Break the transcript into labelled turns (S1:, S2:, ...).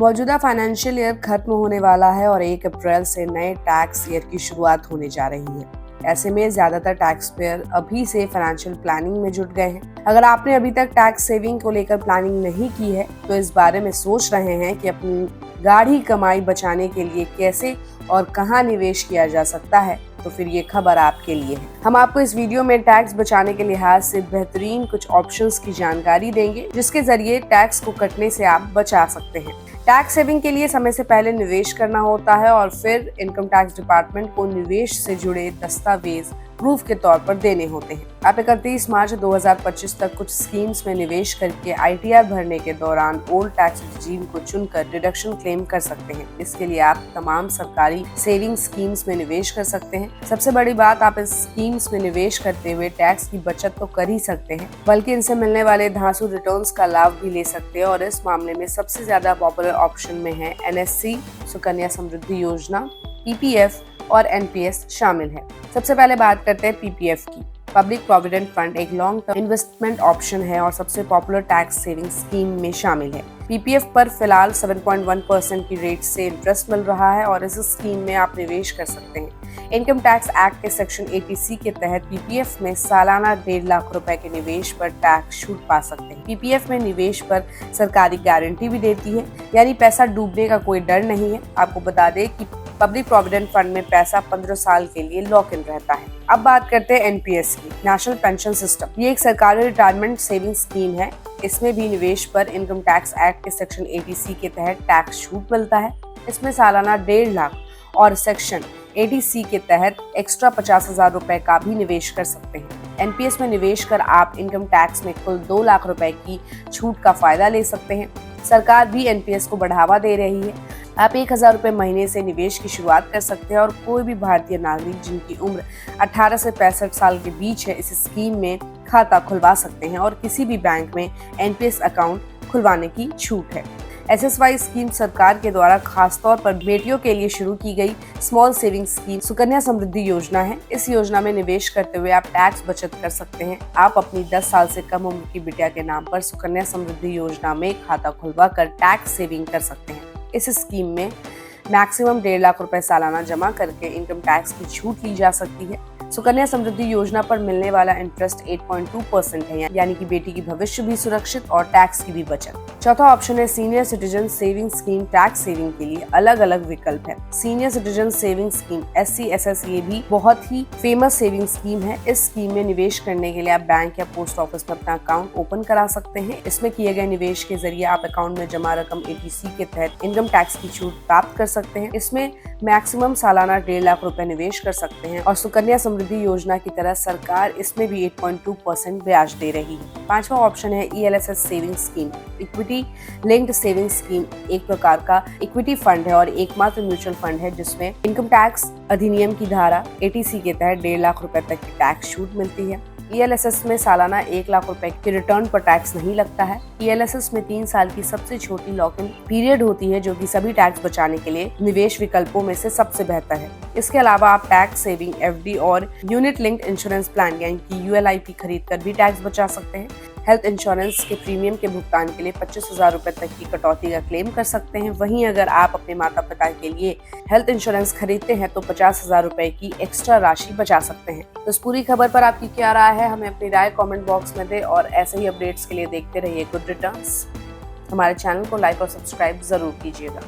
S1: मौजूदा financial year खत्म होने वाला है और 1 अप्रैल से नए टैक्स ईयर की शुरुआत होने जा रही है। ऐसे में ज्यादातर टैक्स पेयर अभी से फाइनेंशियल प्लानिंग में जुट गए हैं। अगर आपने अभी तक टैक्स सेविंग को लेकर प्लानिंग नहीं की है तो इस बारे में सोच रहे हैं कि अपनी गाढ़ी कमाई बचाने के लिए कैसे और कहां निवेश किया जा सकता है, तो फिर ये खबर आपके लिए है। हम आपको इस वीडियो में टैक्स बचाने के लिहाज से बेहतरीन कुछ ऑप्शंस की जानकारी देंगे, जिसके जरिए टैक्स को कटने से आप बचा सकते हैं। टैक्स सेविंग के लिए समय से पहले निवेश करना होता है और फिर इनकम टैक्स डिपार्टमेंट को निवेश से जुड़े दस्तावेज प्रूफ के तौर पर देने होते हैं। आप 31 मार्च 2025 तक कुछ स्कीम्स में निवेश करके ITR भरने के दौरान ओल्ड टैक्स रिजीम को चुनकर डिडक्शन क्लेम कर सकते हैं। इसके लिए आप तमाम सरकारी सेविंग स्कीम्स में निवेश कर सकते हैं। सबसे बड़ी बात, आप इस स्कीम्स में निवेश करते हुए टैक्स की बचत तो कर ही सकते हैं, बल्कि इनसे मिलने वाले धांसू रिटर्न्स का लाभ भी ले सकते हैं। और इस मामले में सबसे ज्यादा पॉपुलर ऑप्शन में है NSC, सुकन्या समृद्धि योजना, PPF और NPS शामिल है। सबसे पहले बात करते हैं PPF की। पब्लिक प्रोविडेंट फंड एक लॉन्ग टर्म इन्वेस्टमेंट ऑप्शन है और सबसे पॉपुलर टैक्स सेविंग स्कीम में शामिल है। PPF पर फिलहाल 7.1% की रेट से इंटरेस्ट मिल रहा है और इस स्कीम में आप निवेश कर सकते हैं। इनकम टैक्स एक्ट के सेक्शन 80C के तहत PPF में सालाना 1.5 लाख रुपए के निवेश पर टैक्स छूट पा सकते हैं। PPF में निवेश पर सरकारी गारंटी भी देती है, यानी पैसा डूबने का कोई डर नहीं है। आपको बता दें कि पब्लिक प्रोविडेंट फंड में पैसा 15 साल के लिए लॉक इन रहता है। अब बात करते हैं NPS की, नेशनल पेंशन सिस्टम। ये एक सरकारी रिटायरमेंट सेविंग स्कीम है। इसमें भी निवेश पर इनकम टैक्स एक्ट के सेक्शन 80C के तहत टैक्स छूट मिलता है। इसमें सालाना 1.5 लाख और सेक्शन 80C के तहत एक्स्ट्रा 50,000 रुपए का भी निवेश कर सकते हैं। NPS में निवेश कर आप इनकम टैक्स में कुल 2 लाख रुपए की छूट का फायदा ले सकते हैं। सरकार भी NPS को बढ़ावा दे रही है। आप 1,000 रुपए महीने से निवेश की शुरुआत कर सकते हैं और कोई भी भारतीय नागरिक जिनकी उम्र 18 से 65 साल के बीच है, इस स्कीम में खाता खुलवा सकते हैं और किसी भी बैंक में NPS अकाउंट खुलवाने की छूट है। SSY स्कीम सरकार के द्वारा खासतौर पर बेटियों के लिए शुरू की गई small saving scheme Sukanya Samriddhi योजना है। इस योजना में निवेश करते हुए आप टैक्स बचत कर सकते हैं। आप अपनी 10 साल से कम उम्र की बिटिया के नाम पर सुकन्या समृद्धि योजना में खाता खुलवा कर टैक्स सेविंग कर सकते हैं। इस स्कीम में मैक्सिमम 1.5 लाख रुपए सालाना जमा करके इनकम टैक्स की छूट ली जा सकती है। सुकन्या समृद्धि योजना पर मिलने वाला इंटरेस्ट 8.2% है, यानी कि बेटी की भविष्य भी सुरक्षित और टैक्स की भी बचत। चौथा ऑप्शन है senior citizen saving scheme. Tax saving के लिए अलग अलग विकल्प है। Senior citizen saving scheme SCSS ये भी बहुत ही फेमस सेविंग स्कीम है। इस स्कीम में निवेश करने के लिए आप बैंक या पोस्ट ऑफिस में अपना अकाउंट ओपन करा सकते हैं। इसमें किए गए निवेश के जरिए आप अकाउंट में जमा रकम 80C के तहत इनकम टैक्स की छूट प्राप्त कर सकते हैं। इसमें मैक्सिमम सालाना 1.5 लाख रुपए निवेश कर सकते हैं और सुकन्या समृद्धि योजना की तरह सरकार इसमें भी 8.2% ब्याज दे रही है। पांचवा ऑप्शन है ELSS saving scheme. Equity linked saving scheme एक प्रकार का इक्विटी फंड है और एकमात्र म्यूचुअल फंड है जिसमें इनकम टैक्स अधिनियम की धारा 80C के तहत 1.5 लाख रुपए तक की टैक्स छूट मिलती है। ELSS में सालाना 1 लाख रुपए की रिटर्न पर टैक्स नहीं लगता है। ELSS में 3 साल की सबसे छोटी लॉक इन पीरियड होती है, जो कि सभी टैक्स बचाने के लिए निवेश विकल्पों में से सबसे बेहतर है। इसके अलावा आप टैक्स सेविंग FD और यूनिट लिंक्ड इंश्योरेंस प्लान यानी कि ULIP खरीद कर भी टैक्स बचा सकते हैं। हेल्थ इंश्योरेंस के प्रीमियम के भुगतान के लिए 25,000 रुपए तक की कटौती का क्लेम कर सकते हैं। वहीं अगर आप अपने माता पिता के लिए हेल्थ इंश्योरेंस खरीदते हैं तो 50,000 रुपए की एक्स्ट्रा राशि बचा सकते हैं। तो इस पूरी खबर पर आपकी क्या राय है, हमें अपनी राय कमेंट बॉक्स में दें और ऐसे ही अपडेट्स के लिए देखते रहिए गुड रिटर्न्स। हमारे चैनल को लाइक और सब्सक्राइब जरूर कीजिएगा।